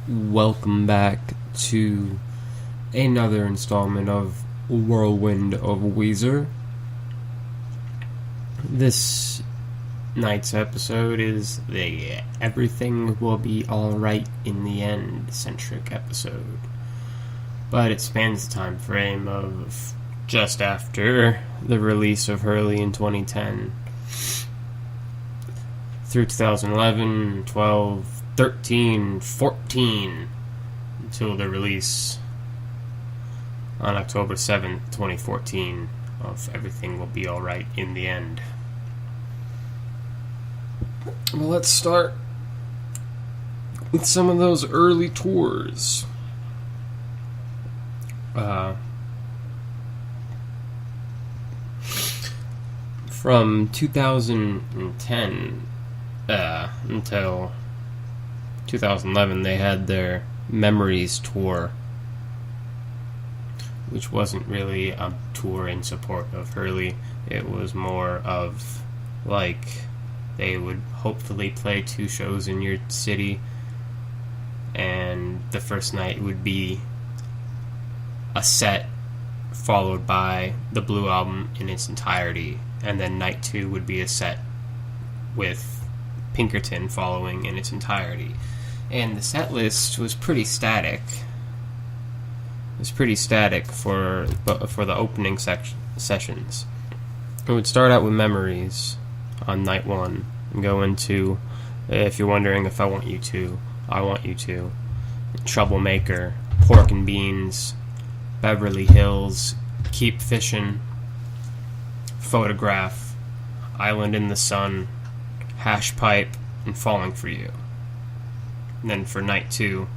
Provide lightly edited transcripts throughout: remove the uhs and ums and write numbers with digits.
Welcome back to another installment of Whirlwind of Weezer. This night's episode is the Everything Will Be Alright in the End centric episode. But it spans the time frame of just after the release of Hurley in 2010 through 2011, 12, 13, 14 until the release on October 7th, 2014 of Everything Will Be Alright in the End. Well, let's start with some of those early tours. From 2010 until 2011, they had their Memories tour, which wasn't really a tour in support of Hurley. It was more of like they would hopefully play 2 shows in your city, and the first night would be a set followed by the Blue Album in its entirety, and then night 2 would be a set with Pinkerton following in its entirety. And the set list was pretty static. It was pretty static for the opening sessions. It would start out with Memories on night 1 and go into If You're Wondering If I Want You To, I Want You To, Troublemaker, Pork and Beans, Beverly Hills, Keep Fishin', Photograph, Island in the Sun, Hash Pipe, and Falling For You. And then for night 2,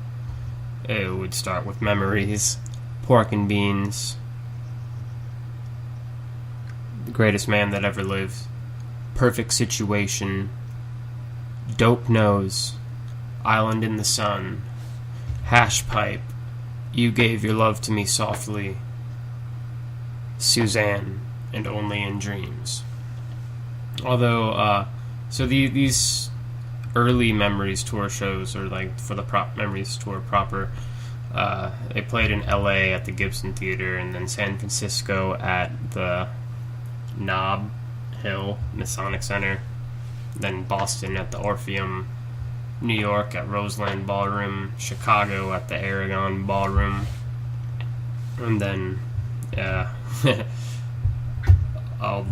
it would start with Memories, Pork and Beans, The Greatest Man That Ever Lived, Perfect Situation, Dope Nose, Island in the Sun, Hash Pipe, You Gave Your Love to Me Softly, Suzanne, and Only in Dreams. Although, these early Memories tour shows, or like for the Memories tour proper, they played in LA at the Gibson Theater, and then San Francisco at the Nob Hill Masonic Center, then Boston at the Orpheum, New York at Roseland Ballroom, Chicago at the Aragon Ballroom, and then a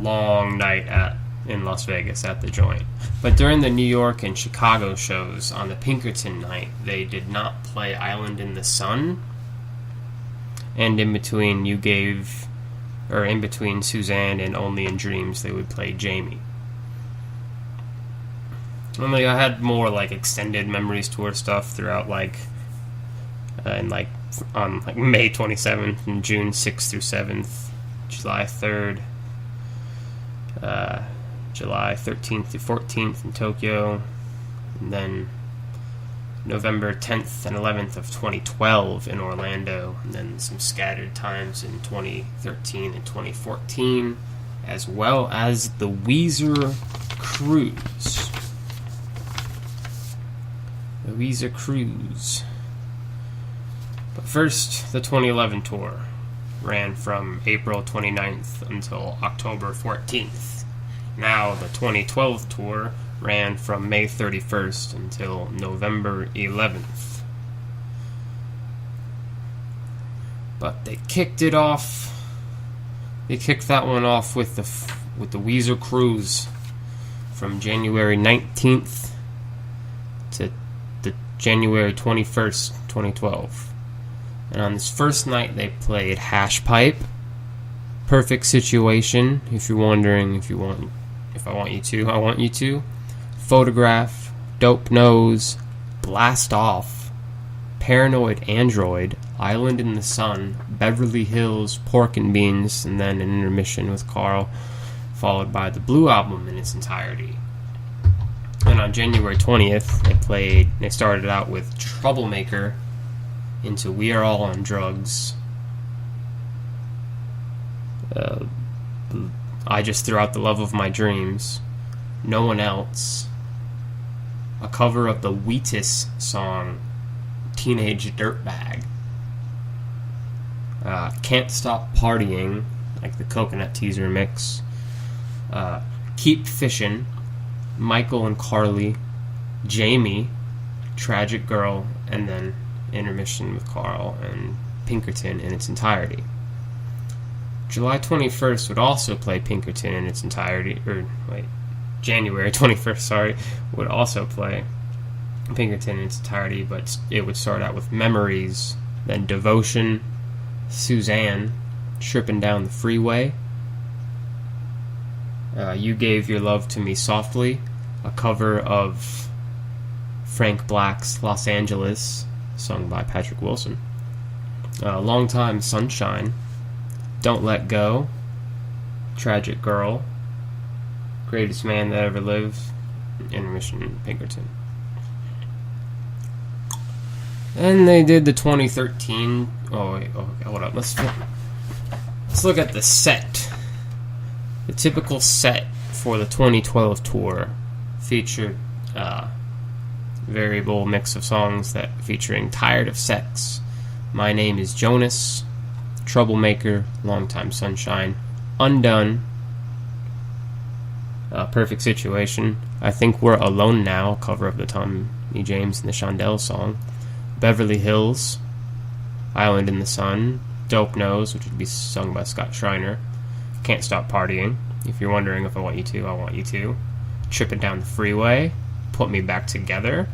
long night in Las Vegas at the Joint. But during the New York and Chicago shows on the Pinkerton night, they did not play Island in the Sun, and in between Suzanne and Only in Dreams, they would play Jamie. And I had more like extended Memories tour stuff throughout, on May 27th and June 6th through 7th, July 3rd, July 13th through 14th in Tokyo, and then November 10th and 11th of 2012 in Orlando, and then some scattered times in 2013 and 2014, as well as the Weezer Cruise. The Weezer Cruise. But first, the 2011 tour ran from April 29th until October 14th. Now, the 2012 tour ran from May 31st until November 11th. But they kicked that one off with the Weezer Cruise from January 19th to the January 21st, 2012. And on this first night, they played Hash Pipe, Perfect Situation, If You're Wondering If I Want You To, I Want You To, Photograph, Dope Nose, Blast Off, Paranoid Android, Island in the Sun, Beverly Hills, Pork and Beans, and then an intermission with Carl, followed by the Blue Album in its entirety. And on January 20th, they started out with Troublemaker, into We Are All on Drugs, I Just Threw Out the Love of My Dreams, No One Else, a cover of the Wheatus song Teenage Dirtbag. Can't Stop Partying, like the Coconut Teaser mix. Keep Fishin', Michael and Carly, Jamie, Tragic Girl, and then intermission with Carl and Pinkerton in its entirety. July 21st would also play Pinkerton in its entirety, January 21st, sorry, would also play Pinkerton in its entirety, but it would start out with Memories, then Devotion, Suzanne, Trippin' Down the Freeway, You Gave Your Love to Me Softly, a cover of Frank Black's Los Angeles, sung by Patrick Wilson, Long Time Sunshine, Don't Let Go, Tragic Girl, Greatest Man That Ever Lived, intermission Pinkerton. And they did the 2013. Hold up. Let's look at the set. The typical set for the 2012 tour featured variable mix of songs that featuring Tired of Sex, My Name Is Jonas, Troublemaker, Long Time Sunshine, Undone, Perfect Situation, I Think We're Alone Now, cover of the Tommy James and the Shondells song, Beverly Hills, Island in the Sun, Dope Nose, which would be sung by Scott Schreiner, Can't Stop Partying, if you're wondering if I Want You To, I Want You To, Trippin' Down the Freeway, Put Me Back Together,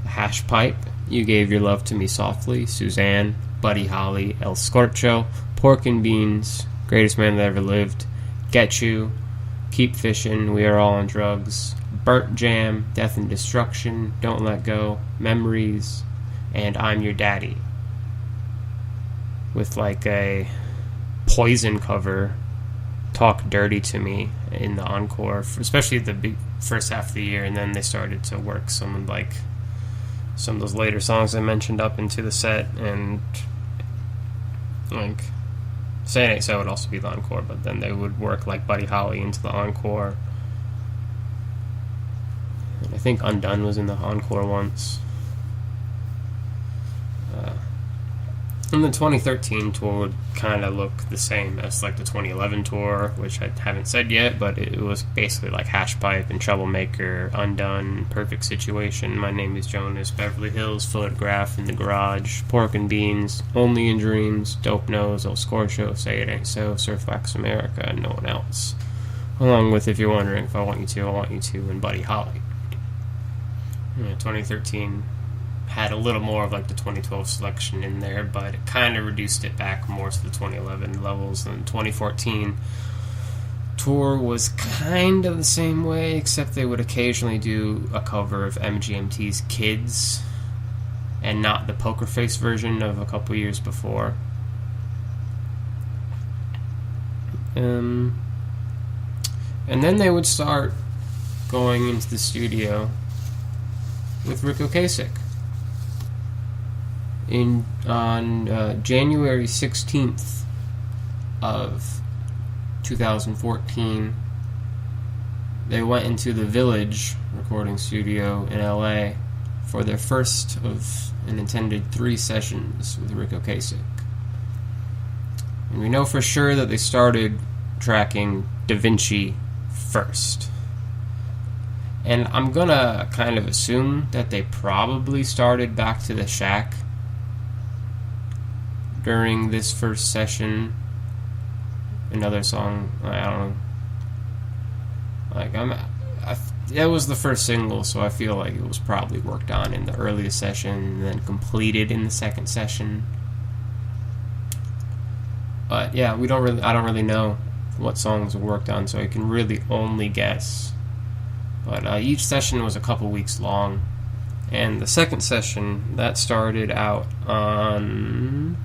Hash Pipe, You Gave Your Love to Me Softly, Suzanne, Buddy Holly, El Scorcho, Pork and Beans, Greatest Man That Ever Lived, Get You, Keep Fishin', We Are All on Drugs, Burnt Jam, Death and Destruction, Don't Let Go, Memories, and I'm Your Daddy, with like a Poison cover, Talk Dirty to Me, in the encore, especially the first half of the year, and then they started to work some of those later songs I mentioned up into the set, and like Say It Ain't So would also be the encore, but then they would work like Buddy Holly into the encore. And I think Undone was in the encore once. And the 2013 tour would kind of look the same as like the 2011 tour, which I haven't said yet, but it was basically like Hash Pipe and Troublemaker, Undone, Perfect Situation, My Name Is Jonas, Beverly Hills, Photograph, In the Garage, Pork and Beans, Only in Dreams, Dope Nose, El Scorcho, Say It Ain't So, Surf Wax America, and No One Else. Along with If You're Wondering If I Want You To, I Want You To, and Buddy Holly. 2013 had a little more of like the 2012 selection in there, but it kind of reduced it back more to the 2011 levels. And the 2014 tour was kind of the same way, except they would occasionally do a cover of MGMT's Kids, and not the Poker Face version of a couple years before. And then they would start going into the studio with Rick Ocasek. On January 16th of 2014, they went into the Village recording studio in LA for their first of an intended 3 sessions with Rick Ocasek. And we know for sure that they started tracking Da Vinci first. And I'm gonna kind of assume that they probably started Back to the Shack during this first session. Another song, I don't know. That was the first single, so I feel like it was probably worked on in the earliest session and then completed in the second session. But yeah, I don't really know what songs were worked on, so I can really only guess. But each session was a couple weeks long, and the second session that started out on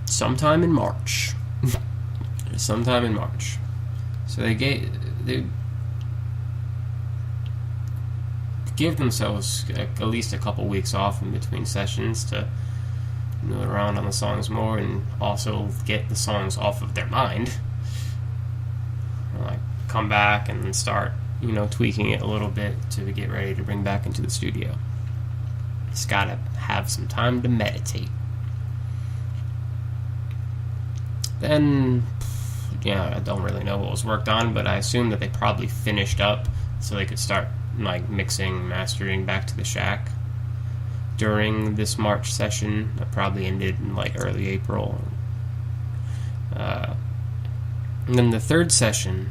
sometime in March. So they give themselves at least a couple weeks off in between sessions to noodle around on the songs more and also get the songs off of their mind. Like come back and then start, tweaking it a little bit to get ready to bring back into the studio. Just gotta have some time to meditate. Then, yeah, I don't really know what was worked on, but I assume that they probably finished up so they could start like mixing, mastering back to the shack during this March session. That probably ended in like early April. And then the third session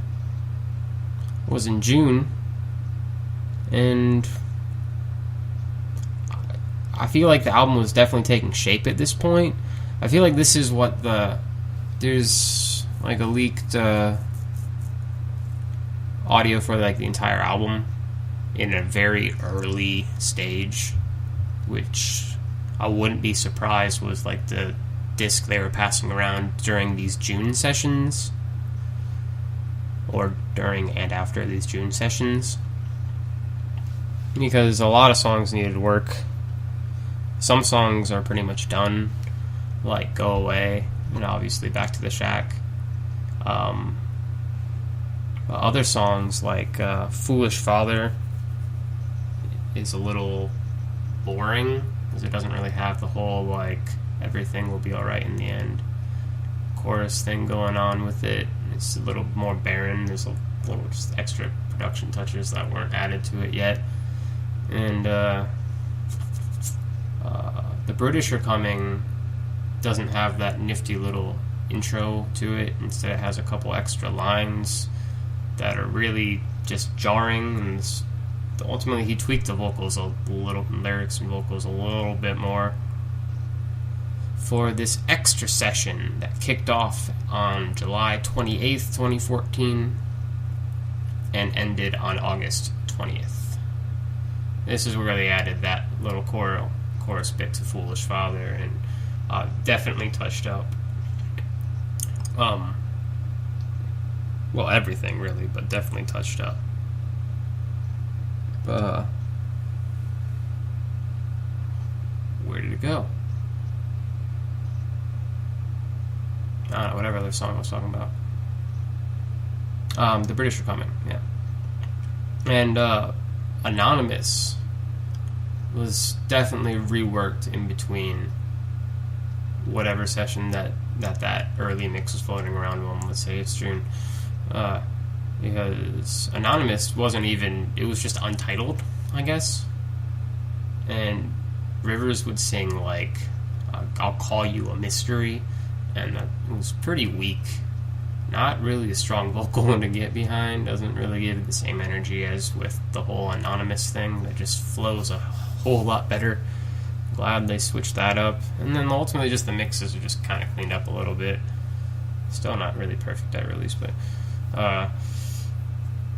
was in June, and I feel like the album was definitely taking shape at this point. I feel like this is what there's like a leaked audio for like the entire album in a very early stage, which I wouldn't be surprised was like the disc they were passing around during these June sessions, or during and after these June sessions, because a lot of songs needed work. Some songs are pretty much done, like Go Away, and obviously Back to the Shack. Other songs, like Foolish Father, is a little boring, because it doesn't really have the whole, like, everything will be alright in the end chorus thing going on with it. It's a little more barren. There's a little just extra production touches that weren't added to it yet. And The British Are Coming doesn't have that nifty little intro to it. Instead, it has a couple extra lines that are really just jarring, and ultimately he tweaked the vocals a little, lyrics and vocals a little bit more for this extra session that kicked off on July 28th, 2014 and ended on August 20th. This is where they added that little chorus bit to Foolish Father, and definitely touched up well, everything really, but definitely touched up. Where did it go? I don't know, whatever other song I was talking about. The British Are Coming, yeah. And Anonymous was definitely reworked in between whatever session that early mix was floating around on, let's say it's June. Because Anonymous wasn't even, it was just untitled, I guess. And Rivers would sing like, I'll Call You a Mystery, and that was pretty weak. Not really a strong vocal one to get behind. Doesn't really give it the same energy as with the whole Anonymous thing. That just flows a whole lot better. Glad they switched that up. And then ultimately just the mixes are just kind of cleaned up a little bit. Still not really perfect at release, but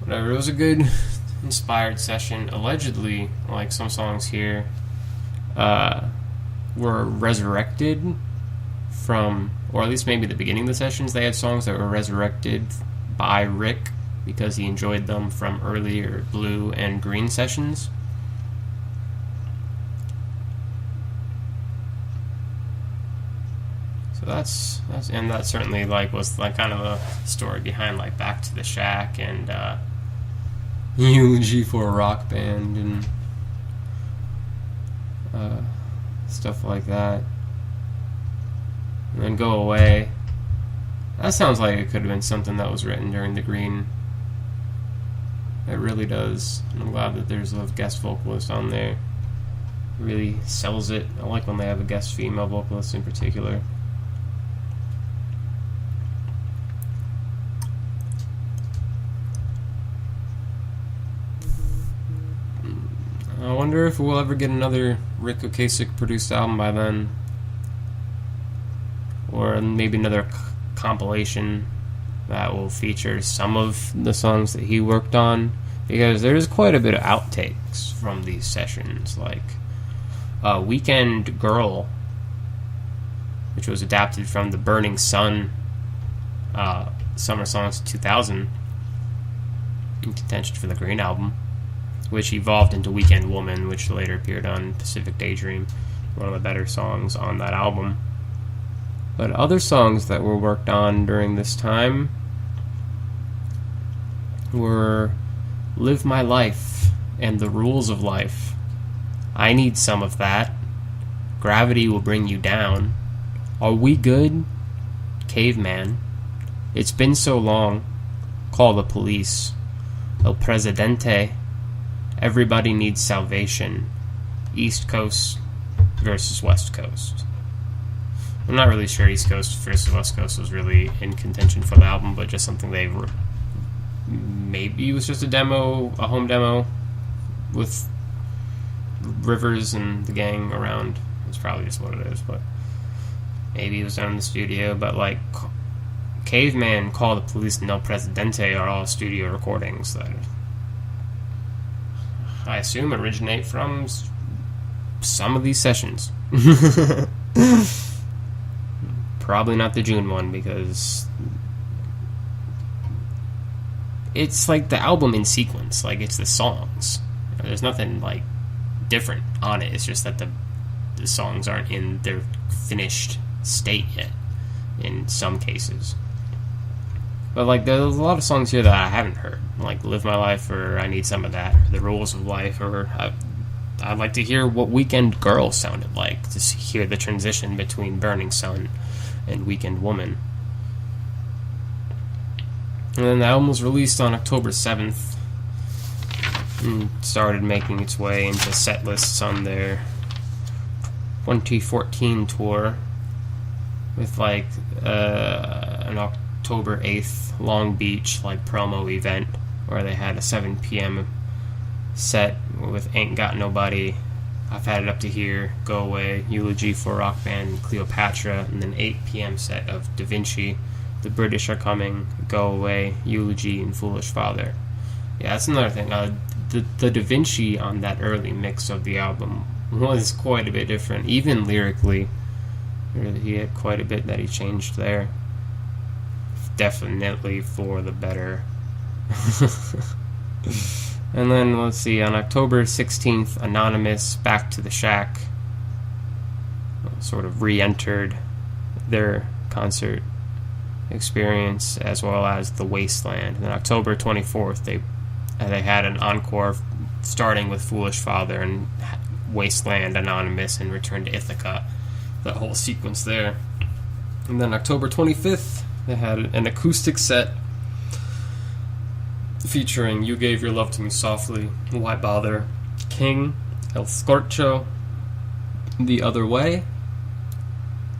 whatever. It was a good inspired session. Allegedly, like some songs here were resurrected from, or at least maybe the beginning of the sessions, they had songs that were resurrected by Rick because he enjoyed them from earlier Blue and Green sessions. So that's and that certainly like was like kind of a story behind like Back to the Shack and Eulogy for a Rock Band and stuff like that. And then Go Away. That sounds like it could have been something that was written during the Green. It really does. And I'm glad that there's a guest vocalist on there. It really sells it. I like when they have a guest female vocalist in particular. I wonder if we'll ever get another Rick Ocasek produced album by then. Or maybe another compilation that will feature some of the songs that he worked on, because there's quite a bit of outtakes from these sessions, like Weekend Girl, which was adapted from the Burning Sun Summer Songs 2000 in contention for the Green Album, which evolved into Weekend Woman, which later appeared on Pacific Daydream, one of the better songs on that album. But other songs that were worked on during this time were Live My Life and The Rules of Life. I need some of that. Gravity will bring you down. Are we good? Caveman. It's been so long. Call the police. El Presidente. Everybody needs salvation. East Coast versus West Coast. I'm not really sure East Coast versus West Coast was really in contention for the album, but just something they were... Maybe it was just a demo, a home demo with Rivers and the gang around. It's probably just what it is, but maybe it was done in the studio. But like Caveman, Call the Police, and El Presidente are all studio recordings that I assume originate from some of these sessions. Probably not the June one, because it's like the album in sequence. Like, it's the songs. There's nothing like different on it. It's just that the songs aren't in their finished state yet in some cases. But like, there's a lot of songs here that I haven't heard, like Live My Life, or I Need Some of That, or The Rules of Life, or I'd like to hear what Weekend Girl sounded like, to hear the transition between Burning Sun and Weekend Woman. And then the album was released on October 7th and started making its way into set lists on their 2014 tour, with like an October 8th Long Beach like promo event where they had a 7 p.m. set with Ain't Got Nobody, I've Had It Up to Here, Go Away, Eulogy for Rock Band, Cleopatra, and then 8 p.m. set of Da Vinci, The British Are Coming, Go Away, Eulogy, and Foolish Father. Yeah, that's another thing. The Da Vinci on that early mix of the album was quite a bit different, even lyrically. He had quite a bit that he changed there. Definitely for the better. And then, let's see, on October 16th, Anonymous, Back to the Shack sort of re-entered their concert experience, as well as The Wasteland. And then October 24th, they had an encore starting with Foolish Father and Wasteland, Anonymous, and Return to Ithaca. That whole sequence there. And then October 25th, they had an acoustic set featuring You Gave Your Love to Me Softly, Why Bother, King, El Scorcho, The Other Way.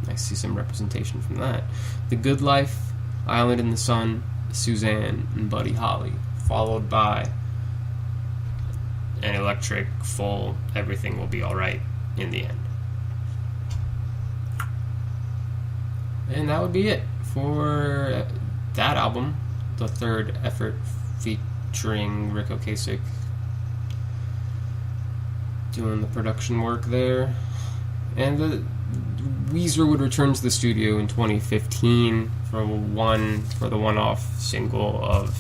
I see some representation from that. The Good Life, Island in the Sun, Suzanne, and Buddy Holly, followed by an electric, full, Everything Will Be Alright in the end. And that would be it for that album, the third effort featuring Rick Ocasek doing the production work there. And the Weezer would return to the studio in 2015 for the one-off single of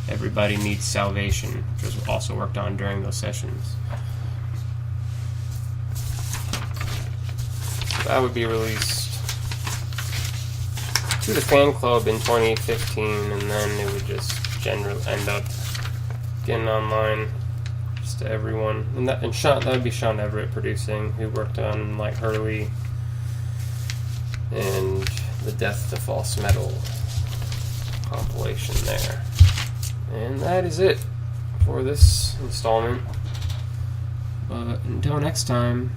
Everybody Needs Salvation, which was also worked on during those sessions. That would be released to the fan club in 2015, and then it would just generally end up getting online just to everyone. And that would be Sean Everett producing, who worked on like Hurley and the Death to False Metal compilation there. And that is it for this installment. But until next time,